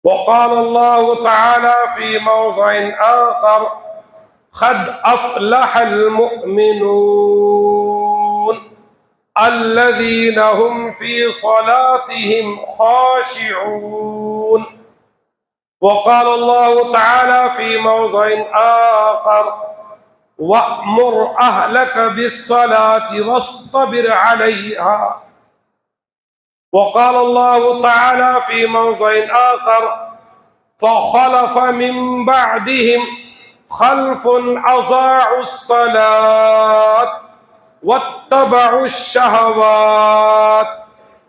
وقال الله تعالى في موضع آخر قد أفلح المؤمنون الذين هم في صلاتهم خاشعون. وقال الله تعالى في موضع آخر وأمر أهلك بالصلاة واصطبر عليها. وقال الله تعالى في موضع آخر فخلف من بعدهم خلف أضاعوا الصلاة واتبعوا الشهوات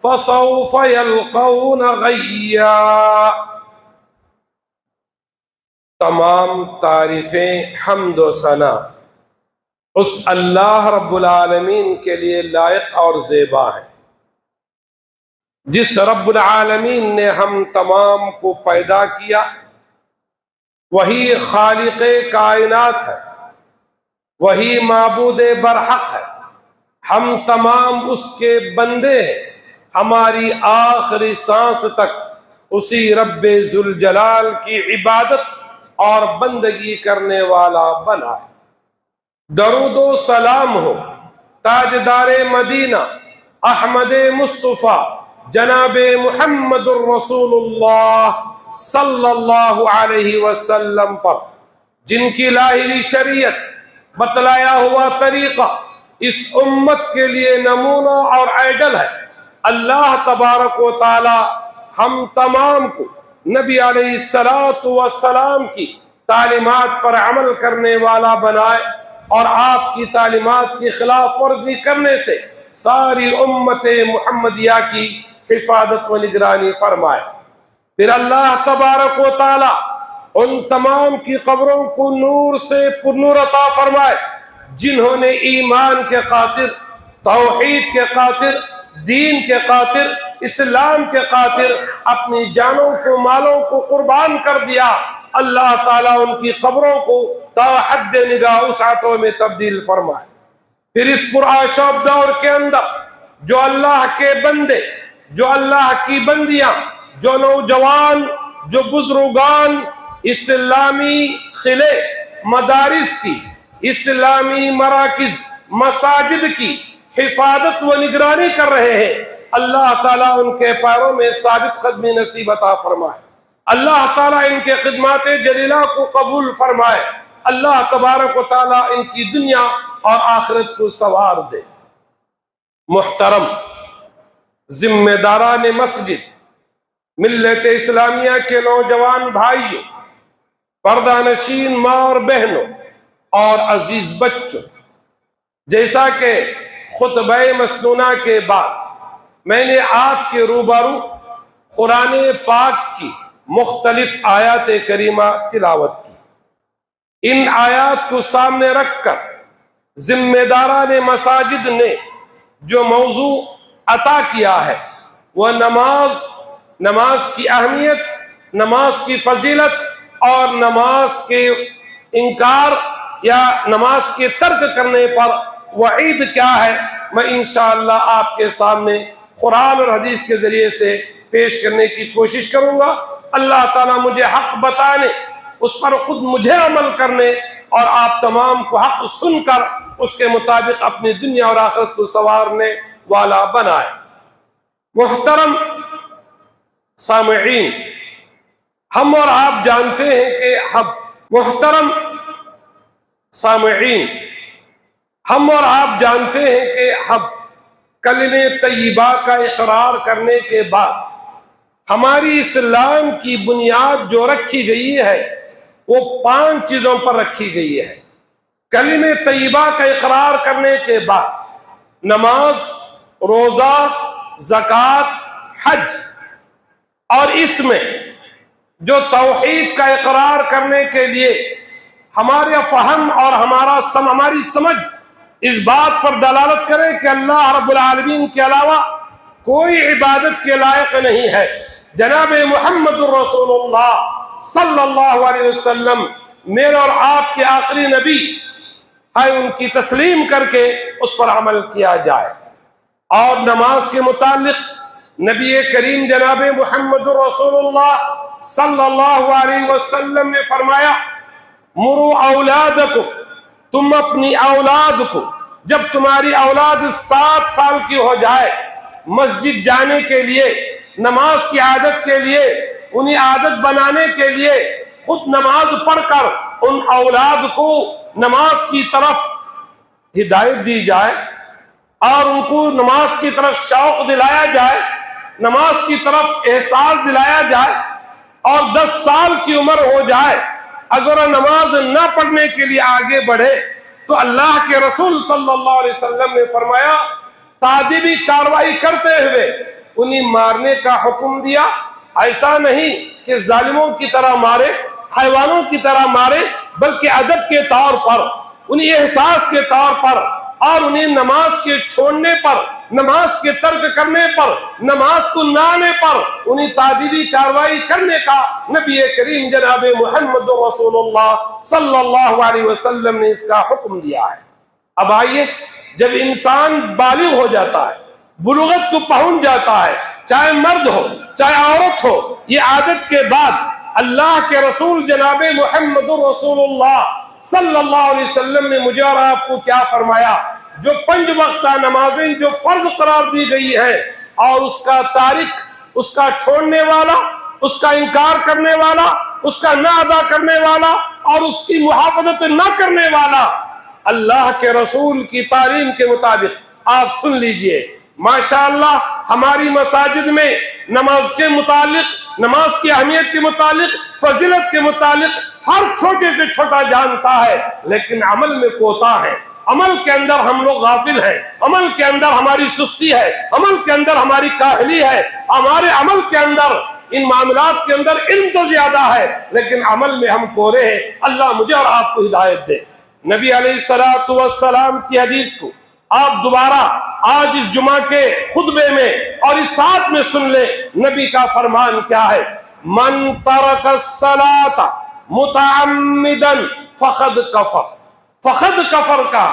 فسوف يلقون غيا. تمام تعریفیں حمد و ثنا اس اللہ رب العالمین کے لیے لائق اور زیبا ہیں، جس رب العالمین نے ہم تمام کو پیدا کیا، وہی خالق کائنات ہے، وہی معبود برحق ہے، ہم تمام اس کے بندے ہیں، ہماری آخری سانس تک اسی رب ذوالجلال کی عبادت اور بندگی کرنے والا بنا ہے۔ درود و سلام ہو تاجدار مدینہ احمد مصطفیٰ جناب محمد الرسول اللہ صلی اللہ علیہ وسلم پر، جن کی لاہری شریعت، بتلایا ہوا طریقہ اس امت کے لیے نمونہ اور آئیڈل ہے۔ اللہ تبارک و تعالی ہم تمام کو نبی علیہ السلام کی تعلیمات پر عمل کرنے والا بنائے اور آپ کی تعلیمات کی خلاف ورزی کرنے سے ساری امت محمدیہ کی حفاظت و نگرانی فرمائے۔ پھر اللہ تبارک و تعالی ان تمام کی قبروں کو نور سے پر نور عطا فرمائے جنہوں نے ایمان کے خاطر، توحید کے خاطر، دین کے خاطر، اسلام کے خاطر اپنی جانوں کو، مالوں کو قربان کر دیا۔ اللہ تعالیٰ ان کی قبروں کو تا حد نگاہ وسعتوں میں تبدیل فرمائے۔ پھر اس پرآشوب دور کے اندر جو اللہ کے بندے، جو اللہ کی بندیاں، جو نوجوان، جو بزرگان اسلامی قلعے، مدارس کی، اسلامی مراکز، مساجد کی حفاظت و نگرانی کر رہے ہیں، اللہ تعالیٰ ان کے پیروں میں ثابت قدمی نصیب عطا فرمائے۔ اللہ تعالیٰ ان کے خدمات جلیلہ کو قبول فرمائے۔ اللہ تبارک و تعالیٰ ان کی دنیا اور آخرت کو سنوار دے۔ محترم ذمہ داران مسجد، ملت اسلامیہ کے نوجوان بھائیوں، پردہ نشین ماں اور بہنوں اور عزیز بچوں، جیسا کہ خطبہ مسنونہ کے بعد میں نے آپ کے روبرو قرآن پاک کی مختلف آیات کریمہ تلاوت کی۔ ان آیات کو سامنے رکھ کر ذمہ داران مساجد نے جو موضوع عطا کیا ہے وہ نماز کی اہمیت، نماز کی فضیلت اور نماز کے انکار یا نماز کے ترک کرنے پر وعید کیا ہے، میں انشاءاللہ آپ کے سامنے قرآن اور حدیث کے ذریعے سے پیش کرنے کی کوشش کروں گا۔ اللہ تعالیٰ مجھے حق بتانے، اس پر خود مجھے عمل کرنے اور آپ تمام کو حق سن کر اس کے مطابق اپنی دنیا اور آخرت کو سنوارنے والا بنائے۔ محترم سامعین، ہم اور آپ جانتے ہیں کہ ہم کلمہ طیبہ کا اقرار کرنے کے بعد ہماری اسلام کی بنیاد جو رکھی گئی ہے وہ 5 چیزوں پر رکھی گئی ہے۔ کلمہ طیبہ کا اقرار کرنے کے بعد نماز، روزہ، زکوٰۃ، حج، اور اس میں جو توحید کا اقرار کرنے کے لیے ہمارے فہم اور ہماری سمجھ اس بات پر دلالت کرے کہ اللہ رب العالمین کے علاوہ کوئی عبادت کے لائق نہیں ہے، جناب محمد الرسول اللہ صلی اللہ علیہ وسلم میرے اور آپ کے آخری نبی ہے، ان کی تسلیم کر کے اس پر عمل کیا جائے۔ اور نماز کے متعلق نبی کریم جناب محمد رسول اللہ صلی اللہ علیہ وسلم نے فرمایا مرو اولادکم، تم اپنی اولاد کو جب تمہاری اولاد 7 سال کی ہو جائے مسجد جانے کے لیے، نماز کی عادت کے لیے، انہیں عادت بنانے کے لیے خود نماز پڑھ کر ان اولاد کو نماز کی طرف ہدایت دی جائے اور ان کو نماز کی طرف شوق دلایا جائے، نماز کی طرف احساس دلایا جائے، اور 10 سال کی عمر ہو جائے اگر نماز نہ پڑھنے کے لیے آگے بڑھے تو اللہ کے رسول صلی اللہ علیہ وسلم نے فرمایا تعذیبی کارروائی کرتے ہوئے انہیں مارنے کا حکم دیا۔ ایسا نہیں کہ ظالموں کی طرح مارے، حیوانوں کی طرح مارے، بلکہ ادب کے طور پر، انہیں احساس کے طور پر، اور انہیں نماز کے چھوڑنے پر، نماز کے ترک کرنے پر، نماز کو نہ آنے پر انہیں تعذیبی کارروائی کرنے کا نبی کریم جناب محمد رسول اللہ صلی اللہ علیہ وسلم نے اس کا حکم دیا ہے۔ اب آئیے، جب انسان بالغ ہو جاتا ہے، بلوغت کو پہنچ جاتا ہے، چاہے مرد ہو چاہے عورت ہو، یہ عادت کے بعد اللہ کے رسول جناب محمد رسول اللہ صلی اللہ علیہ وسلم نے مجھے اور آپ کو کیا فرمایا؟ جو 5 وقتہ نمازیں جو فرض قرار دی گئی ہیں اور اس کا تارک، اس کا چھوڑنے والا، اس کا انکار کرنے والا، اس کا نہ ادا کرنے والا اور اس کی محافظت نہ کرنے والا، اللہ کے رسول کی تعلیم کے مطابق آپ سن لیجئے، ماشاءاللہ ہماری مساجد میں نماز کے متعلق، نماز کی اہمیت کے متعلق، فضیلت کے متعلق ہر چھوٹے سے چھوٹا جانتا ہے، لیکن عمل میں کوتا ہے، عمل کے اندر ہم لوگ غافل ہیں، عمل کے اندر ہماری سستی ہے، عمل کے اندر ہماری کاہلی ہے، ہمارے عمل کے اندر ان معاملات کے اندر علم تو زیادہ ہے لیکن عمل میں ہم کورے ہیں۔ اللہ مجھے اور آپ کو ہدایت دے۔ نبی علیہ السلام کی حدیث کو آپ دوبارہ آج اس جمعہ کے خطبے میں اور اس ساتھ میں سن لیں، نبی کا فرمان کیا ہے؟ من ترک الصلاۃ متعمدا فقد کفر، فقد کفر کا۔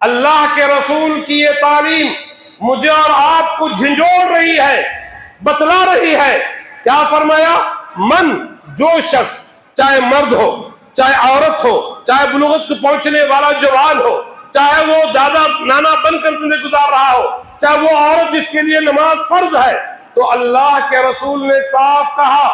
اللہ کے رسول کی یہ تعلیم مجھے اور آپ کو جھنجھوڑ رہی ہے، بتلا رہی ہے۔ کیا فرمایا؟ من، جو شخص، چاہے مرد ہو چاہے عورت ہو، چاہے بلوغت کو پہنچنے والا جوان ہو، چاہے وہ دادا نانا بن کر تمہیں گزار رہا ہو، چاہے وہ عورت جس کے لیے نماز فرض ہے، تو اللہ کے رسول نے صاف کہا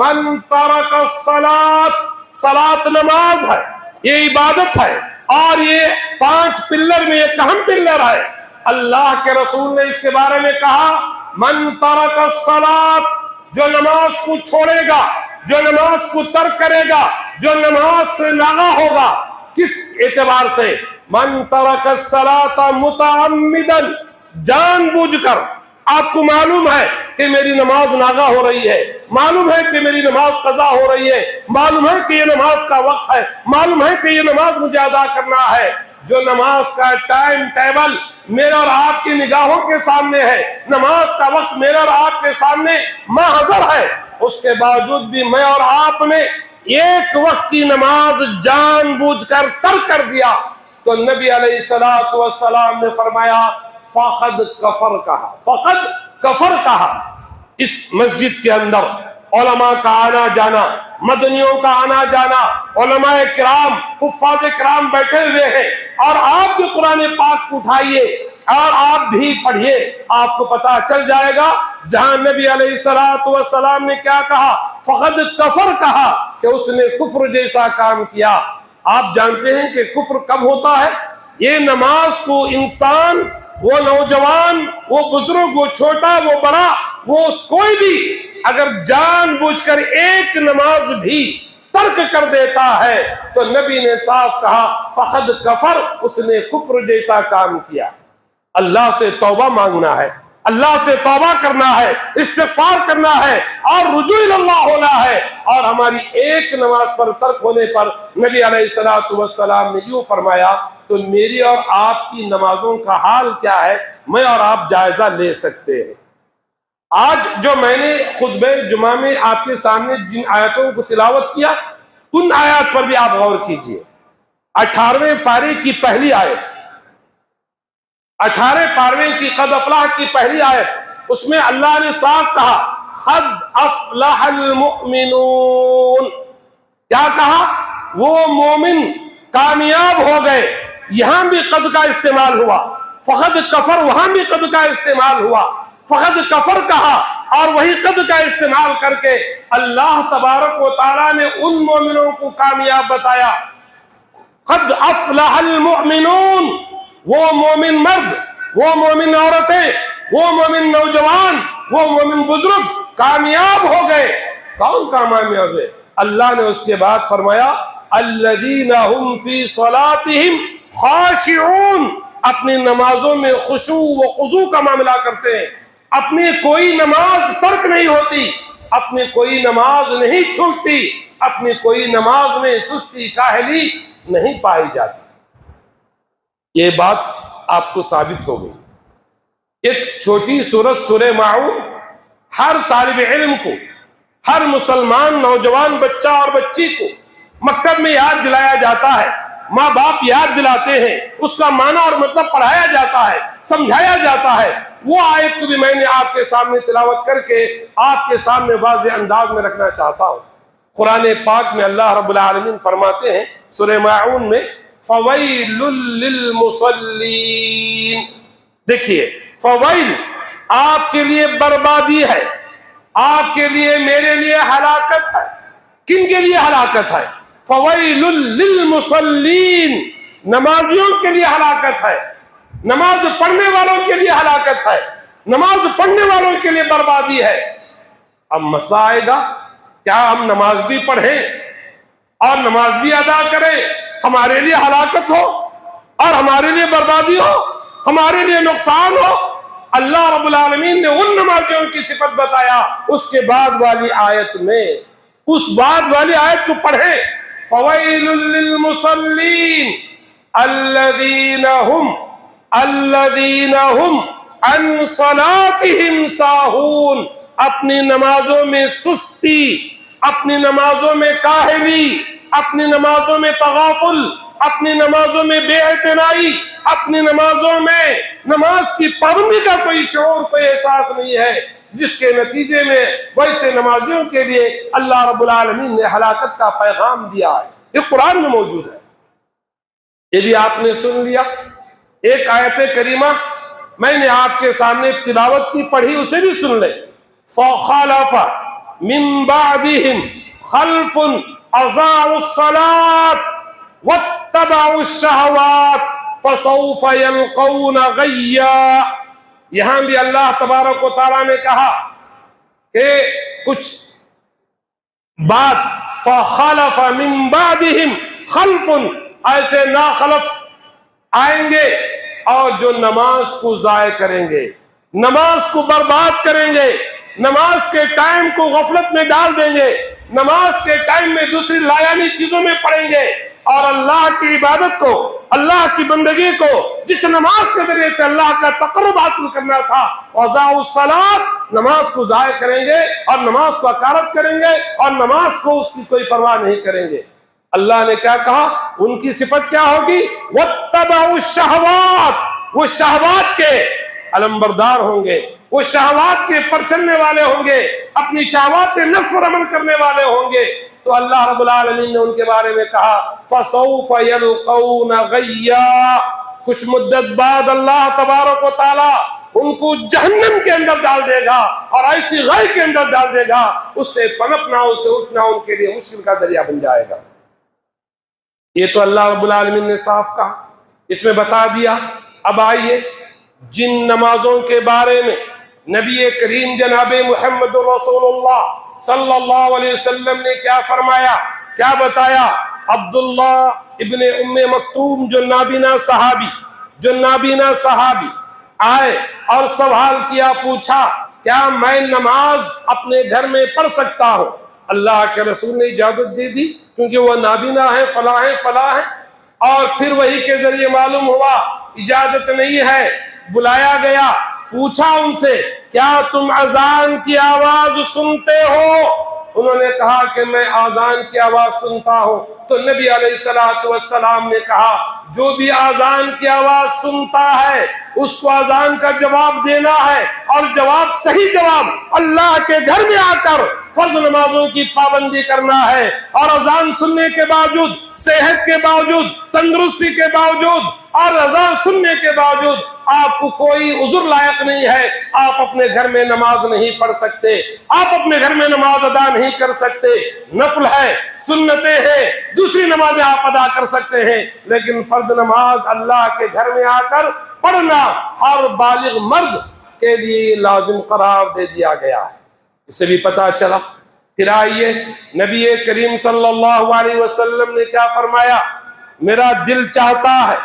من ترک الصلاۃ، صلاۃ نماز ہے، یہ عبادت ہے اور یہ 5 پلر میں ایک اہم پلر ہے۔ اللہ کے رسول نے اس کے بارے میں کہا من ترک الصلاۃ، جو نماز کو چھوڑے گا، جو نماز کو ترک کرے گا، جو نماز سے ناغا ہوگا، کس اعتبار سے؟ من ترک الصلاۃ متعمدا، جان بوجھ کر۔ آپ کو معلوم ہے کہ میری نماز ناغا ہو رہی ہے، معلوم ہے کہ میری نماز قضا ہو رہی ہے، معلوم ہے کہ یہ نماز کا وقت ہے، معلوم ہے کہ یہ نماز مجھے ادا کرنا ہے۔ جو نماز کا ٹائم ٹیبل میرے اور آپ کی نگاہوں کے سامنے ہے، نماز کا وقت میرے اور آپ کے سامنے محضر ہے، اس کے باوجود بھی میں اور آپ نے ایک وقت کی نماز جان بوجھ کر ترک کر دیا، تو نبی علیہ السلام نے فرمایا فقد کفر کہا، فقد کفر کہا۔ اس مسجد کے اندر علماء کا آنا جانا، مدنیوں کا آنا جانا، علماء کرام، حفاظ کرام بیٹھے ہوئے ہیں، اور آپ بھی قرآن پاک کو اٹھائیے اور آپ بھی پڑھیے، آپ کو پتا چل جائے گا جہاں نبی علیہ السلام نے کیا کہا؟ فقد کفر کہا، کہ اس نے کفر جیسا کام کیا۔ آپ جانتے ہیں کہ کفر کب ہوتا ہے؟ یہ نماز کو انسان، وہ نوجوان، وہ بزرگ، وہ چھوٹا، وہ بڑا، وہ کوئی بھی اگر جان بوجھ کر ایک نماز بھی ترک کر دیتا ہے تو نبی نے صاف کہا فقد کفر، اس نے کفر جیسا کام کیا۔ اللہ سے توبہ مانگنا ہے، اللہ سے توبہ کرنا ہے، استغفار کرنا ہے اور رجوع اللہ ہونا ہے۔ اور ہماری ایک نماز پر ترک ہونے پر نبی علیہ السلام نے یوں فرمایا، تو میری اور آپ کی نمازوں کا حال کیا ہے، میں اور آپ جائزہ لے سکتے ہیں۔ آج جو میں نے خطبہ جمعہ میں آپ کے سامنے جن آیتوں کو تلاوت کیا، ان آیات پر بھی آپ غور کیجئے۔ 18ویں پارے کی پہلی آیت، 18 پارویں کی قد افلاح کی پہلی آیت، اس میں اللہ نے صاف کہا قد افلح المؤمنون. کیا کہا؟ وہ مومن کامیاب ہو گئے. یہاں بھی قد کا استعمال ہوا. فقد کفر وہاں بھی قد کا استعمال ہوا. فقد کفر کہا اور وہی قد کا استعمال کر کے اللہ تبارک و تعالیٰ نے ان مومنوں کو کامیاب بتایا. قد افلح المؤمنون، وہ مومن مرد، وہ مومن عورتیں، وہ مومن نوجوان، وہ مومن بزرگ کامیاب ہو گئے. کون کامیاب ہوئے؟ اللہ نے اس کے بعد فرمایا الذین هم فی صلاتهم خاشعون، اپنی نمازوں میں خشوع و خضوع کا معاملہ کرتے ہیں. اپنی کوئی نماز ترک نہیں ہوتی، اپنی کوئی نماز نہیں چھوٹتی، اپنی کوئی نماز میں سستی کاہلی نہیں پائی جاتی. یہ بات آپ کو ثابت ہو گئی. ایک چھوٹی سورت سورہ ماعون ہر طالب علم کو، ہر مسلمان نوجوان بچہ اور بچی کو مکتب میں یاد دلایا جاتا ہے، ماں باپ یاد دلاتے ہیں، اس کا معنی اور مطلب پڑھایا جاتا ہے، سمجھایا جاتا ہے. وہ آیت کو بھی میں نے آپ کے سامنے تلاوت کر کے آپ کے سامنے واضح انداز میں رکھنا چاہتا ہوں. قرآن پاک میں اللہ رب العالمین فرماتے ہیں سورہ ماعون میں فویل للمصلین. دیکھیے فویل آپ کے لیے بربادی ہے، آپ کے لیے میرے لیے ہلاکت ہے. کن کے لیے ہلاکت ہے؟ فویل للمصلین، نمازیوں کے لیے ہلاکت ہے، نماز پڑھنے والوں کے لیے ہلاکت ہے، نماز پڑھنے والوں کے لیے بربادی ہے. اب مسئلہ آئے گا کیا ہم نماز بھی پڑھیں اور نماز بھی ادا کریں، ہمارے لیے ہلاکت ہو اور ہمارے لیے بربادی ہو، ہمارے لیے نقصان ہو؟ اللہ رب العالمین نے ان نمازیوں کی صفت بتایا. اس کے بعد والی آیت میں اس بعد والی آیت کو پڑھیں فویل للمصلین الذین هم عن صلاتهم ساہون، اپنی نمازوں میں سستی، اپنی نمازوں میں کاہلی، اپنی نمازوں میں تغافل، اپنی نمازوں میں بے اعتنائی، اپنی نمازوں میں نماز کی پابندی کا کوئی شعور، کوئی احساس نہیں ہے، جس کے نتیجے میں ویسے نمازیوں کے لیے اللہ رب العالمین نے ہلاکت کا پیغام دیا ہے. یہ قرآن میں موجود ہے. یہ بھی آپ نے سن لیا. ایک آیت کریمہ میں نے آپ کے سامنے تلاوت کی پڑھی، اسے بھی سن لیں. فَخَلَفَ مِن بَعْدِهِمْ خَلْفٌ أَضَاعُوا الصَّلَاةَ وَاتَّبَعُوا الشَّهَوَاتِ فَسَوْفَ يَلْقَوْنَ غَيًّا. یہاں بھی اللہ تبارک و تعالیٰ نے کہا کہ کچھ بات فَخَلَفَ مِن بَعْدِهِمْ خَلْفٌ، ایسے ناخلف آئیں گے اور جو نماز کو ضائع کریں گے، نماز کو برباد کریں گے، نماز کے ٹائم کو غفلت میں ڈال دیں گے، نماز کے ٹائم میں دوسری لایانی چیزوں میں پڑیں گے، اور اللہ کی عبادت کو، اللہ کی بندگی کو، جس نماز کے ذریعے سے اللہ کا تقرب حاصل کرنا تھا، وَأَضَاعُوا الصَّلَاةَ، نماز کو ضائع کریں گے اور نماز کو حقارت کریں گے اور نماز کو اس کی کوئی پرواہ نہیں کریں گے. اللہ نے کیا کہا؟ ان کی صفت کیا ہوگی؟ وَاتَّبَعُوا الشَّهَوَاتِ، وہ شہوات کے علمبردار ہوں گے، وہ شہوات کے پر چلنے والے ہوں گے، اپنی شہوات نفس پر عمل کرنے والے ہوں گے. تو اللہ رب العالمین نے ان کے بارے میں کہا فَسَوْفَ يَلْقَوْنَ غَيًّا، کچھ مدت بعد اللہ تبارک و تعالی ان کو جہنم کے اندر ڈال دے گا اور ایسی غی کے اندر ڈال دے گا، اس سے پنپنا، اس سے اٹھنا ان کے لیے مشکل کا ذریعہ بن جائے گا. یہ تو اللہ رب العالمین نے صاف کہا، اس میں بتا دیا. اب آئیے جن نمازوں کے بارے میں نبی کریم جناب محمد رسول اللہ صلی اللہ علیہ وسلم نے کیا فرمایا، کیا بتایا؟ عبداللہ ابن ام مکتوم جو نابینا صحابی آئے اور سوال کیا، پوچھا کیا میں نماز اپنے گھر میں پڑھ سکتا ہوں؟ اللہ کے رسول نے اجازت دے دی، کیونکہ وہ نابینا ہے، فلاں ہے، فلاں ہے. اور پھر وہی کے ذریعے معلوم ہوا اجازت نہیں ہے. بلایا گیا، پوچھا ان سے کیا تم اذان کی آواز سنتے ہو؟ انہوں نے کہا کہ میں اذان کی آواز سنتا ہوں. تو نبی علیہ السلام نے کہا جو بھی اذان کی آواز سنتا ہے اس کو اذان کا جواب دینا ہے، اور جواب صحیح جواب اللہ کے گھر میں آ کر فرض نمازوں کی پابندی کرنا ہے، اور اذان سننے کے باوجود، صحت کے باوجود، تندرستی کے باوجود اور اذان سننے کے باوجود آپ کو کوئی عذر لائق نہیں ہے، آپ اپنے گھر میں نماز نہیں پڑھ سکتے، آپ اپنے گھر میں نماز ادا نہیں کر سکتے۔ نفل ہے، سنتیں ہیں، دوسری نمازیں آپ ادا کر سکتے ہیں، لیکن فرض نماز اللہ کے گھر میں آ کر پڑھنا ہر بالغ مرد کے لیے لازم قرار دے دیا گیا ہے۔ اس سے بھی پتہ چلا۔ پھر آئیے نبی کریم صلی اللہ علیہ وسلم نے کیا فرمایا؟ میرا دل چاہتا ہے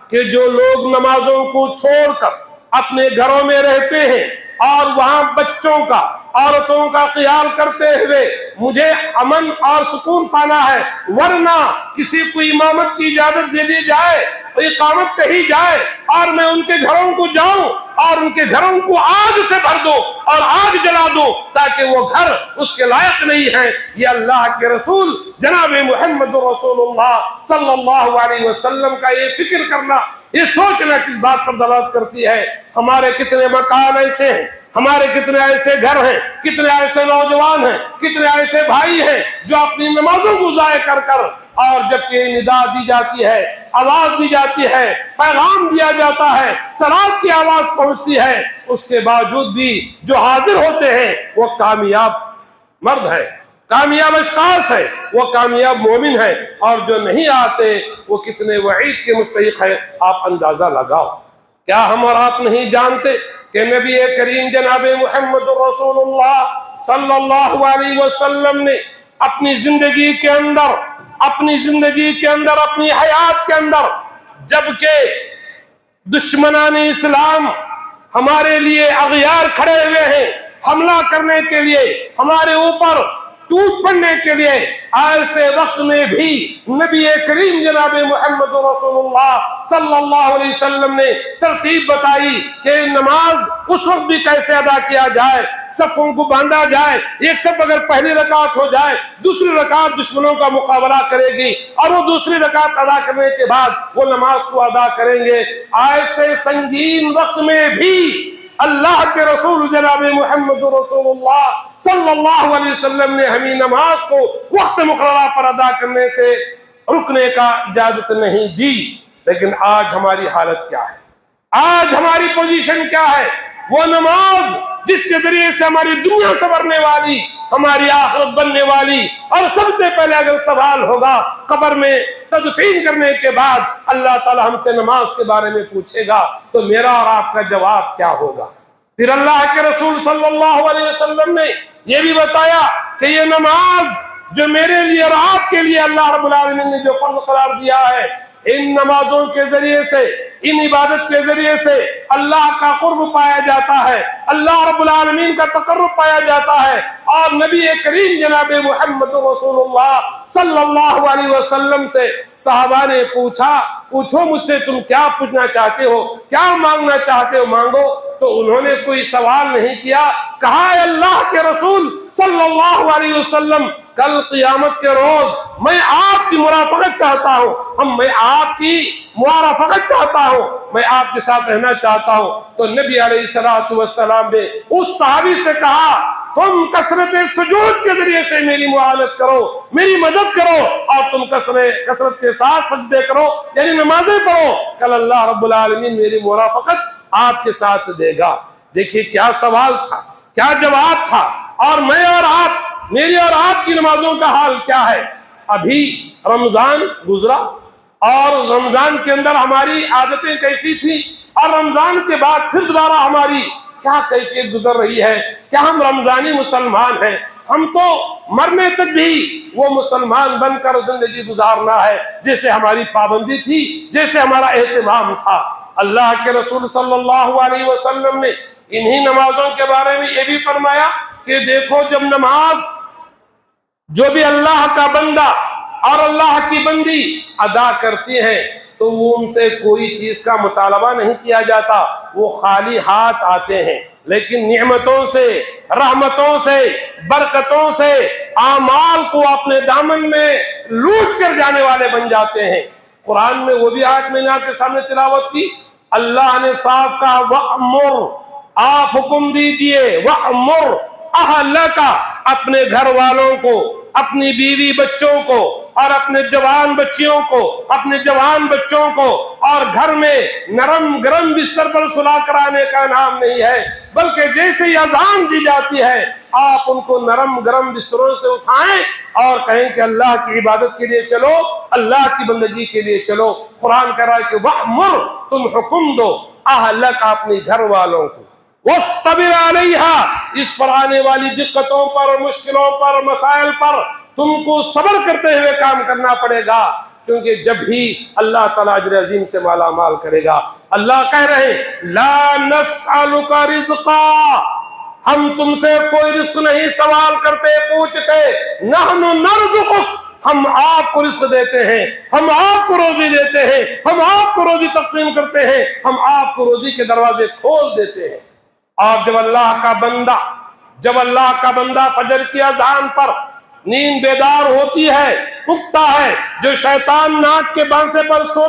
کہ جو لوگ نمازوں کو چھوڑ کر اپنے گھروں میں رہتے ہیں اور وہاں بچوں کا، عورتوں کا خیال کرتے ہوئے مجھے امن اور سکون پانا ہے، ورنہ کسی کو امامت کی اجازت دے دی جائے، اقامت کہی جائے اور میں ان کے گھروں کو جاؤں اور ان کے گھروں کو آگ سے بھر دو اور آگ جلا دو تاکہ وہ گھر اس کے لائق نہیں ہے۔ یہ اللہ کے رسول جناب محمد رسول اللہ صلی اللہ علیہ وسلم کا یہ فکر کرنا، یہ سوچنا کس بات پر دلالت کرتی ہے؟ ہمارے کتنے مکان ایسے ہیں، ہمارے کتنے ایسے گھر ہیں، کتنے ایسے نوجوان ہیں، کتنے ایسے بھائی ہیں جو اپنی نمازوں کو ضائع کر کر، اور جبکہ ندا دی جاتی ہے، آواز دی جاتی ہے، پیغام دیا جاتا ہے، صلات کی آواز پہنچتی ہے، اس کے باوجود بھی جو حاضر ہوتے ہیں وہ کامیاب مرد ہیں، کامیاب اشخاص ہیں، وہ کامیاب مومن ہیں، اور جو نہیں آتے وہ کتنے وعید کے مستحق ہیں۔ آپ اندازہ لگاؤ، کیا ہم اور آپ نہیں جانتے کہ نبی کریم جناب محمد رسول اللہ صلی اللہ علیہ وسلم نے اپنی زندگی کے اندر، اپنی حیات کے اندر، جبکہ دشمنان اسلام ہمارے لیے اغیار کھڑے ہوئے ہیں حملہ کرنے کے لیے، ہمارے اوپر ٹوٹ پڑنے کے لیے، ایسے وقت میں بھی نبی کریم جناب محمد رسول اللہ صلی اللہ علیہ وسلم نے ترتیب بتائی کہ نماز اس وقت بھی کیسے ادا کیا جائے، صفوں کو باندھا جائے، ایک صف اگر پہلی رکعت ہو جائے، دوسری رکعت دشمنوں کا مقابلہ کرے گی اور وہ دوسری رکعت ادا کرنے کے بعد وہ نماز کو ادا کریں گے۔ ایسے سنگین وقت میں بھی اللہ کے رسول جناب محمد رسول اللہ صلی اللہ علیہ وسلم نے ہمیں نماز کو وقت مقررہ پر ادا کرنے سے رکنے کا اجازت نہیں دی۔ لیکن آج ہماری حالت کیا ہے؟ آج ہماری پوزیشن کیا ہے؟ وہ نماز جس کے ذریعے سے ہماری دنیا سنورنے والی، ہماری آخرت بننے والی، اور سب سے پہلے اگر سوال ہوگا قبر میں تدفین کرنے کے بعد اللہ تعالی ہم سے نماز کے بارے میں پوچھے گا، تو میرا اور آپ کا جواب کیا ہوگا؟ پھر اللہ کے رسول صلی اللہ علیہ وسلم نے یہ بھی بتایا کہ یہ نماز جو میرے لیے اور آپ کے لیے اللہ رب العالمین نے جو فرض قرار دیا ہے، ان نمازوں کے ذریعے سے، ان عبادت کے ذریعے سے اللہ کا قرب پایا جاتا ہے، اللہ رب العالمین کا تقرب پایا جاتا ہے۔ اور نبی کریم جناب محمد رسول اللہ صلی اللہ علیہ وسلم سے صحابہ نے پوچھو مجھ سے تم کیا پوچھنا چاہتے ہو، کیا مانگنا چاہتے ہو، مانگو۔ تو انہوں نے کوئی سوال نہیں کیا، کہا اے اللہ کے رسول صلی اللہ علیہ وسلم، کل قیامت کے روز میں آپ کی مرافقت چاہتا ہوں، میں آپ کی مرافقت چاہتا ہوں، میں آپ کے ساتھ رہنا چاہتا ہوں۔ تو نبی علیہ الصلوۃ والسلام نے اس صحابی سے کہا تم کثرت سجود کے ذریعے سے میری معاونت کرو، میری مدد کرو، اور تم کثرت کے ساتھ سجدے کرو، یعنی نمازیں پڑھو، کل اللہ رب العالمین میری مرافقت آپ کے ساتھ دے گا۔ دیکھیے کیا سوال تھا، کیا جواب تھا، اور میں اور آپ، میری اور آپ کی نمازوں کا حال کیا ہے؟ ابھی رمضان گزرا اور رمضان کے اندر ہماری عادتیں کیسی تھیں، اور رمضان کے بعد پھر دوبارہ ہماری کیا کیفیت گزر رہی ہے؟ کیا ہم رمضانی مسلمان ہیں؟ ہم تو مرنے تک بھی وہ مسلمان بن کر زندگی گزارنا ہے جیسے ہماری پابندی تھی، جیسے ہمارا اہتمام تھا۔ اللہ کے رسول صلی اللہ علیہ وسلم نے انہی نمازوں کے بارے میں یہ بھی فرمایا کہ دیکھو جب نماز جو بھی اللہ کا بندہ اور اللہ کی بندی ادا کرتی ہیں تو وہ ان سے کوئی چیز کا مطالبہ نہیں کیا جاتا، وہ خالی ہاتھ آتے ہیں، لیکن نعمتوں سے، رحمتوں سے، برکتوں سے اعمال کو اپنے دامن میں لوٹ کر جانے والے بن جاتے ہیں۔ قرآن میں وہ بھی آیت میں نے آپ کے سامنے تلاوت کی، اللہ نے صاف کہا وَأْمُرْ، آپ حکم دیجئے، وَأْمُرْ أَهْلَكَ، اپنے گھر والوں کو، اپنی بیوی بچوں کو اور اپنے جوان بچیوں کو، اپنے جوان بچوں کو، اور گھر میں نرم گرم بستر پر سلا کرانے کا نام نہیں ہے، بلکہ جیسے ہی اذان دی جاتی ہے آپ ان کو نرم گرم بستروں سے اٹھائیں اور کہیں کہ اللہ کی عبادت کے لیے چلو، اللہ کی بندگی کے لیے چلو۔ قرآن کہہ رہا ہے کہ وَأْمُرْ، تم حکم دو، اہلک، اپنے گھر والوں کو، وَاصْطَبِرْ عَلَيْهَا، اس پر آنے والی دقتوں پر، مشکلوں پر، مسائل پر تم کو صبر کرتے ہوئے کام کرنا پڑے گا، کیونکہ جب ہی اللہ تعالیٰ اجر عظیم سے مالا مال کرے گا۔ اللہ کہہ رہے ہیں لا نسألک رزقا، ہم تم سے کوئی رزق نہیں سوال کرتے پوچھتے، نحن نرزقک، ہم آپ کو رزق دیتے ہیں، ہم آپ کو روزی دیتے ہیں، ہم آپ کو روزی تقسیم کرتے ہیں، ہم آپ کو روزی کے دروازے کھول دیتے ہیں۔ اور جب اللہ کا بندہ فجر کی اذان پر نیند بیدار ہوتی ہے، اٹھتا ہے، جو شیطان ناک کے بانسے پر سو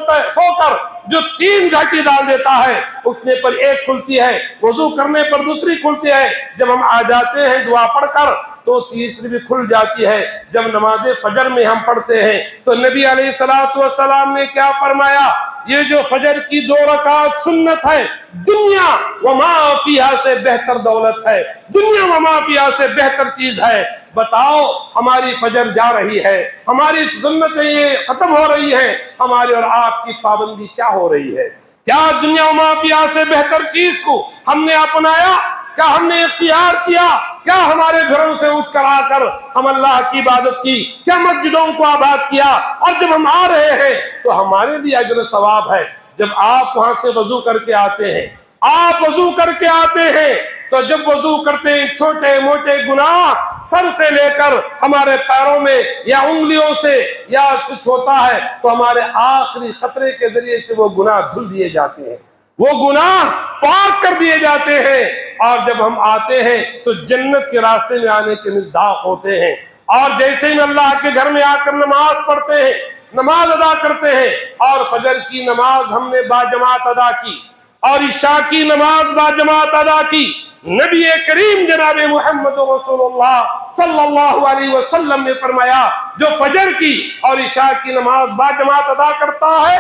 کر جو 3 گھاٹی ڈال دیتا ہے، اٹھنے پر ایک کھلتی ہے، وضو کرنے پر دوسری کھلتی ہے، جب ہم آ جاتے ہیں دعا پڑھ کر تو تیسری بھی کھل جاتی ہے۔ جب نماز فجر میں ہم پڑھتے ہیں تو نبی علیہ السلام نے کیا فرمایا؟ یہ جو فجر کی 2 رکعت سنت ہے، دنیا وما فیہا سے بہتر دولت ہے، دنیا وما فیہا سے بہتر چیز ہے۔ بتاؤ، ہماری فجر جا رہی ہے، ہماری سنتیں یہ ختم ہو رہی ہیں، ہماری اور آپ کی پابندی کیا ہو رہی ہے؟ کیا دنیا وما فیہا سے بہتر چیز کو ہم نے اپنایا؟ کیا ہم نے اختیار کیا؟ کیا ہمارے گھروں سے اٹھ کر آ کر ہم اللہ کی عبادت کی؟ کیا مسجدوں کو آباد کیا؟ اور جب ہم آ رہے ہیں تو ہمارے لیے اجر و ثواب ہے۔ جب آپ وہاں سے وضو کر کے آتے ہیں، آپ وضو کر کے آتے ہیں تو جب وضو کرتے ہیں چھوٹے موٹے گناہ سر سے لے کر ہمارے پیروں میں یا انگلیوں سے یا کچھ ہوتا ہے تو ہمارے آخری قطرے کے ذریعے سے وہ گناہ دھل دیے جاتے ہیں، وہ گناہ پاک کر دیے جاتے ہیں، اور جب ہم آتے ہیں تو جنت کے راستے میں آنے کے مصداق ہوتے ہیں۔ اور جیسے ہی اللہ کے گھر میں آ کر نماز پڑھتے ہیں، نماز ادا کرتے ہیں، اور فجر کی نماز ہم نے باجماعت ادا کی اور عشاء کی نماز باجماعت ادا کی، نبی کریم جناب محمد رسول اللہ صلی اللہ علیہ وسلم نے فرمایا جو فجر کی اور عشاء کی نماز باجماعت ادا کرتا ہے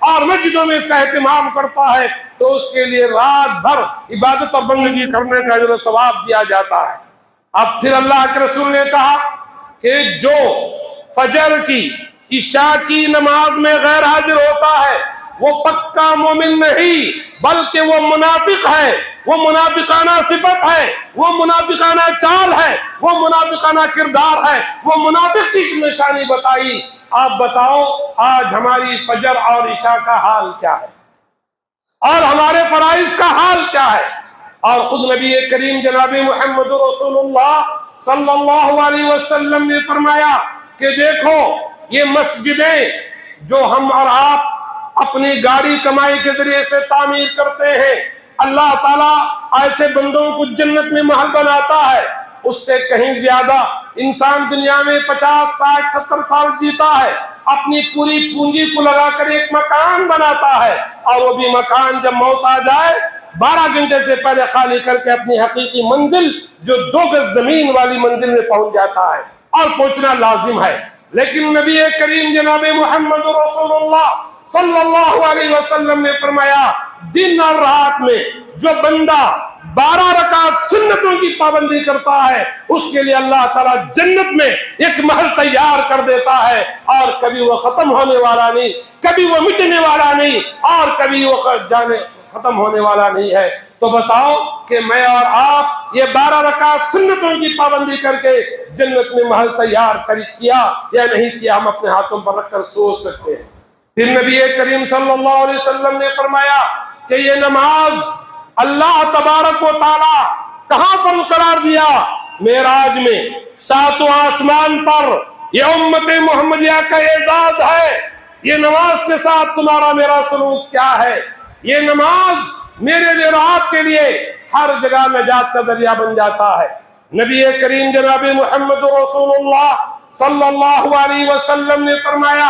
اور مسجدوں میں اس کا اہتمام کرتا ہے تو اس کے لیے رات بھر عبادت اور بندگی کرنے کا اجر و ثواب دیا جاتا ہے۔ اب پھر اللہ کے رسول نے کہا کہ جو فجر کی عشاء کی نماز میں غیر حاضر ہوتا ہے وہ پکا مومن نہیں بلکہ وہ منافق ہے، وہ منافقانہ صفت ہے، وہ منافقانہ چال ہے، وہ منافقانہ کردار ہے، وہ منافق کی نشانی بتائی۔ آپ بتاؤ آج ہماری فجر اور عشاء کا حال کیا ہے اور ہمارے فرائض کا حال کیا ہے؟ اور خود نبی کریم جناب محمد رسول اللہ صلی اللہ علیہ وسلم نے فرمایا کہ دیکھو یہ مسجدیں جو ہم اور آپ اپنی گاڑی کمائی کے ذریعے سے تعمیر کرتے ہیں، اللہ تعالیٰ ایسے بندوں کو جنت میں محل بناتا ہے، اس سے کہیں زیادہ انسان دنیا میں 50 60 70 سال جیتا ہے، اپنی پوری پونجی کو لگا کر ایک مکان بناتا ہے، اور وہ بھی مکان جب موت آ جائے 12 گھنٹے سے پہلے خالی کر کے اپنی حقیقی منزل جو 2 گز زمین والی منزل میں پہنچ جاتا ہے، اور پہنچنا لازم ہے۔ لیکن نبی کریم جناب محمد رسول اللہ صلی اللہ علیہ وسلم نے فرمایا دن اور رات میں جو بندہ 12 رکعت سنتوں کی پابندی کرتا ہے اس کے لیے اللہ تعالیٰ جنت میں ایک محل تیار کر دیتا ہے، اور کبھی وہ ختم ہونے والا نہیں، کبھی وہ مٹنے والا نہیں، اور کبھی وہ ختم ہونے والا نہیں ہے۔ تو بتاؤ کہ میں اور آپ یہ 12 رکعت سنتوں کی پابندی کر کے جنت میں محل تیار کیا یا نہیں کیا؟ ہم اپنے ہاتھوں پر رکھ کر سوچ سکتے ہیں۔ پھر نبی کریم صلی اللہ علیہ وسلم نے فرمایا کہ یہ نماز اللہ تبارک و تعالی کہاں پر قرار دیا؟ معراج میں، 7واں آسمان پر۔ یہ امت محمدیہ کا اعزاز ہے۔ یہ نماز کے ساتھ تمہارا میرا سلوک کیا ہے؟ یہ نماز میرے لیے اور آپ کے لیے ہر جگہ نجات کا ذریعہ بن جاتا ہے۔ نبی کریم جناب محمد رسول اللہ صلی اللہ علیہ وسلم نے فرمایا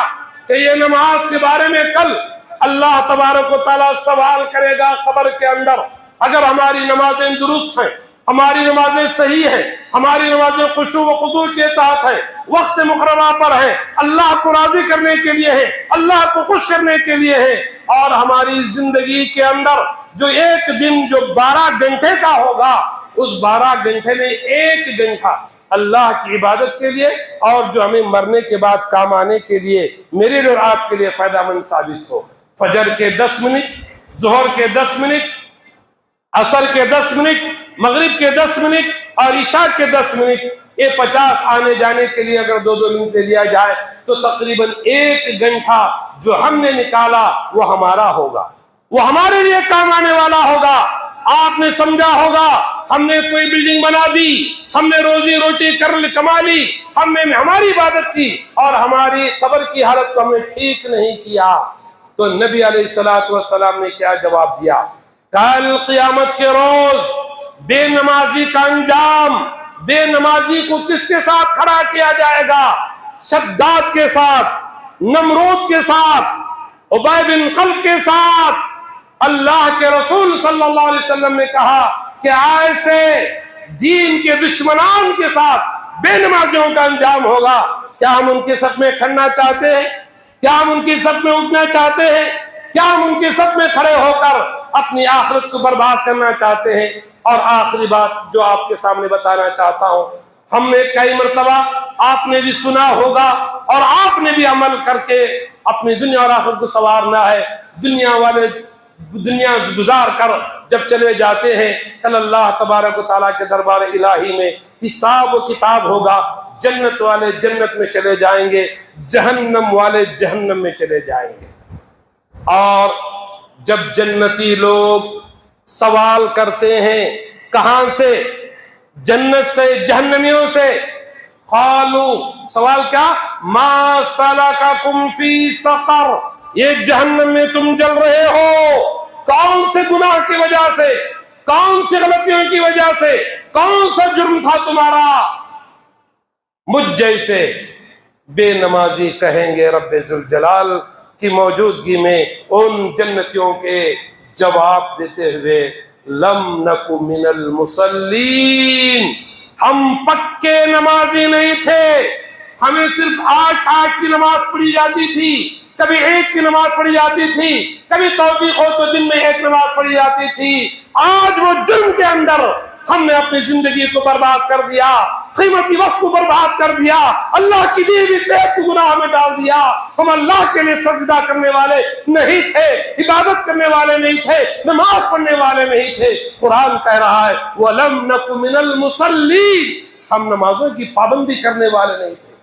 کہ یہ نماز کے بارے میں کل اللہ تبارک و تعالیٰ سوال کرے گا قبر کے اندر۔ اگر ہماری نمازیں درست ہیں، ہماری نمازیں صحیح ہیں، ہماری نمازیں خشوع و خضوع کے تحت ہیں، وقت مقررہ پر ہیں، اللہ کو راضی کرنے کے لیے ہیں، اللہ کو خوش کرنے کے لیے ہیں، اور ہماری زندگی کے اندر جو ایک دن جو 12 گھنٹے کا ہوگا، اس 12 گھنٹے میں 1 گھنٹہ اللہ کی عبادت کے لیے اور جو ہمیں مرنے کے بعد کام آنے کے لیے، میرے لیے اور آپ کے لیے فائدہ مند ثابت ہو۔ فجر کے 10 منٹ، ظہر کے 10 منٹ، عصر کے 10 منٹ، مغرب کے 10 منٹ اور عشاء کے 10 منٹ، یہ 50 آنے جانے کے لیے اگر 2 منٹ لیا جائے تو تقریباً 1 گھنٹہ جو ہم نے نکالا وہ ہمارا ہوگا، وہ ہمارے لیے کام آنے والا ہوگا۔ آپ نے سمجھا ہوگا ہم نے کوئی بلڈنگ بنا دی، ہم نے روزی روٹی کما لی، ہم نے ہماری عبادت کی اور ہماری قبر کی حالت کو ہم نے ٹھیک نہیں کیا، تو نبی علیہ السلام نے کیا جواب دیا؟ کل قیامت کے روز بے نمازی کا انجام، بے نمازی کو کس کے ساتھ کھڑا کیا جائے گا؟ شداد کے ساتھ، نمرود کے ساتھ، ابی بن خلف کے ساتھ۔ اللہ کے رسول صلی اللہ علیہ وسلم نے کہا کہ ایسے دین کے دشمنان کے ساتھ بے نمازیوں کا انجام ہوگا۔ کیا ہم ان کے صف میں کھڑنا چاہتے ہیں؟ کیا ہم ان کی صف میں اٹھنا چاہتے ہیں؟ کیا ہم ان کی صف میں کھڑے ہو کر اپنی آخرت کو برباد کرنا چاہتے ہیں؟ اور آخری بات جو آپ کے سامنے بتانا چاہتا ہوں، ہم نے کئی مرتبہ آپ نے بھی سنا ہوگا اور آپ نے بھی عمل کر کے اپنی دنیا اور آخرت کو سنوارنا ہے۔ دنیا والے دنیا گزار کر جب چلے جاتے ہیں، کل اللہ تبارک و تعالیٰ کے دربار الہی میں حساب و کتاب ہوگا۔ جنت والے جنت میں چلے جائیں گے، جہنم والے جہنم میں چلے جائیں گے۔ اور جب جنتی لوگ سوال کرتے ہیں کہاں سے؟ جنت سے، جہنمیوں سے۔ قالو، سوال کیا؟ ما سلککم فی سقر، یہ جہنم میں تم جل رہے ہو، کون سے گناہ کی وجہ سے، کون سی غلطیوں کی وجہ سے، کون سا جرم تھا تمہارا؟ مجھ جیسے بے نمازی کہیں گے رب ذوالجلال کی موجودگی میں ان جنتیوں کے جواب دیتے ہوئے، لم نک من المصلین، ہم پکے نمازی نہیں تھے، ہمیں صرف 8 کی نماز پڑھی جاتی تھی، کبھی 1 کی نماز پڑھی جاتی تھی، کبھی توفیق ہو تو دن میں 1 نماز پڑھی جاتی تھی۔ آج وہ جرم کے اندر ہم نے اپنی زندگی کو برباد کر دیا، قیمتی وقت کو برباد کر دیا، اللہ کی دی ہوئی صحت کو گناہ میں ڈال دیا۔ ہم اللہ کے لیے سجدہ کرنے والے نہیں تھے، عبادت کرنے والے نہیں تھے، نماز پڑھنے والے نہیں تھے۔ قرآن کہہ رہا ہے وَلَمْ نَكُ مِنَ الْمُصَلِّينَ، ہم نمازوں کی پابندی کرنے والے نہیں تھے،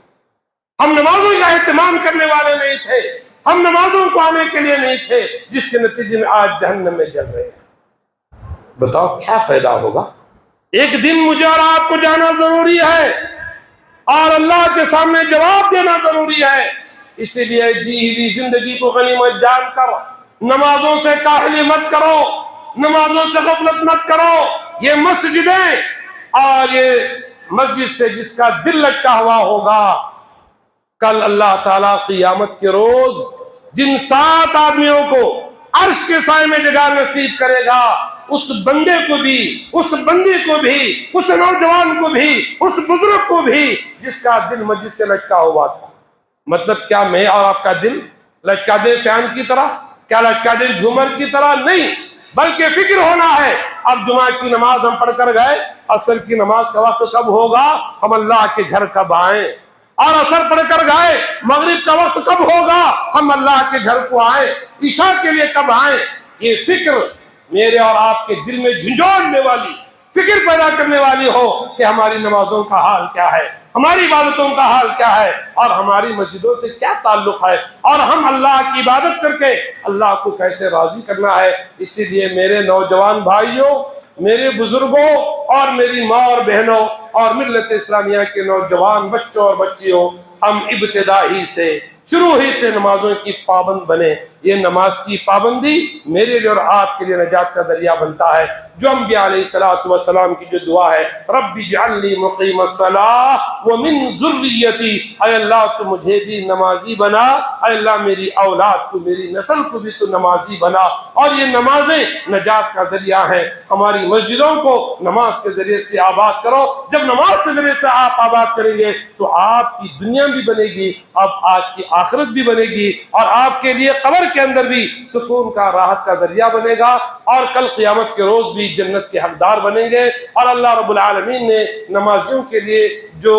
ہم نمازوں کا اہتمام کرنے والے نہیں تھے، ہم نمازوں کو آنے کے لیے نہیں تھے، جس کے نتیجے میں آج جہنم میں جل رہے ہیں۔ بتاؤ کیا فائدہ ہوگا؟ ایک دن مجھے اور آپ کو جانا ضروری ہے اور اللہ کے سامنے جواب دینا ضروری ہے۔ اسی لیے دی ہوئی زندگی کو غنیمت جان کر نمازوں سے کاہلی مت کرو، نمازوں سے غفلت مت کرو۔ یہ مسجدیں اور یہ مسجد سے جس کا دل لٹکا ہوا ہوگا، کل اللہ تعالیٰ قیامت کے روز جن 7 آدمیوں کو عرش کے سائے میں جگہ نصیب کرے گا، اس بندے کو بھی، اس بندی کو بھی، اس نوجوان کو بھی، اس بزرگ کو بھی جس کا دل مسجد سے لٹکا ہوا تھا۔ مطلب کیا میں اور آپ کا دل لٹکا دے فین کی طرح؟ کیا لٹکا دے جھومر کی طرح؟ نہیں، بلکہ فکر ہونا ہے اب جمعہ کی نماز ہم پڑھ کر گئے، عصر کی نماز کا وقت کب ہوگا، ہم اللہ کے گھر کب آئیں، اور عصر پڑھ کر گئے مغرب کا وقت کب ہوگا، ہم اللہ کے گھر کو آئیں، عشاء کے لیے کب آئیں۔ یہ فکر میرے اور آپ کے دل میں جھنجھوڑنے والی، فکر پیدا کرنے والی ہو کہ ہماری نمازوں کا حال کیا ہے، ہماری عبادتوں کا حال کیا ہے، اور ہماری مسجدوں سے کیا تعلق ہے، اور ہم اللہ کی عبادت کر کے اللہ کو کیسے راضی کرنا ہے۔ اسی لیے میرے نوجوان بھائیوں، میرے بزرگوں اور میری ماں اور بہنوں اور ملت اسلامیہ کے نوجوان بچوں اور بچیوں، ہم ابتدائی سے، شروع ہی سے نمازوں کی پابند بنے۔ یہ نماز کی پابندی میرے لیے اور آپ کے لیے نجات کا ذریعہ بنتا ہے۔ جو انبیاء علیہ الصلوۃ والسلام کی جو دعا ہے، رب اجعلنی مقیم الصلاۃ ومن ذریتی، اے اللہ تو مجھے بھی نمازی بنا، اے اللہ میری اولاد کو، میری نسل کو بھی تو نمازی بنا۔ اور یہ نمازیں نجات کا ذریعہ ہیں، ہماری مسجدوں کو نماز کے ذریعے سے آباد کرو۔ جب نماز کے ذریعے سے آپ آباد کریں گے تو آپ کی دنیا بھی بنے گی، اب آپ کی آخرت بھی بنے گی، اور آپ کے لیے قبر کے اندر بھی سکون کا، راحت کا ذریعہ بنے گا، اور کل قیامت کے روز بھی جنت کے حقدار بنیں گے۔ اور اللہ رب العالمین نے نمازیوں کے لیے جو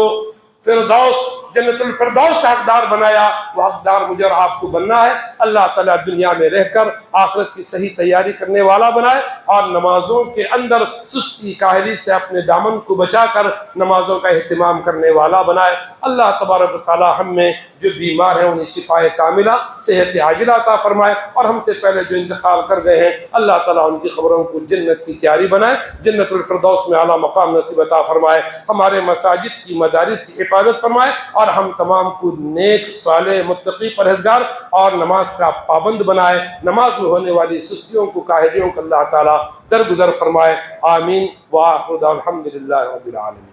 فردوس، جنت الفردوس کا حقدار بنایا، وہ حقدار مجھے اور آپ کو بننا ہے۔ اللہ تعالیٰ دنیا میں رہ کر آخرت کی صحیح تیاری کرنے والا بنائے، اور نمازوں کے اندر سستی کاہلی سے اپنے دامن کو بچا کر نمازوں کا اہتمام کرنے والا بنائے۔ اللہ تبارک و تعالیٰ ہم میں جو بیمار ہیں انہیں شفاء کاملہ، صحت عاجلہ عطا فرمائے، اور ہم سے پہلے جو انتقال کر گئے ہیں اللہ تعالیٰ ان کی خبروں کو جنت کی کیاری بنائے، جنت الفردوس میں اعلیٰ مقام نصیب عطا فرمائے، ہمارے مساجد کی، مدارس کی حفاظت فرمائے، اور ہم تمام کو نیک، صالح، متقی، پرہیزگار اور نماز کا پابند بنائے۔ نماز میں ہونے والی سستیوں کو، کاہلیوں کو اللہ تعالیٰ درگزر فرمائے۔ آمین۔ وآخر دعوانا الحمد للہ رب العالمین۔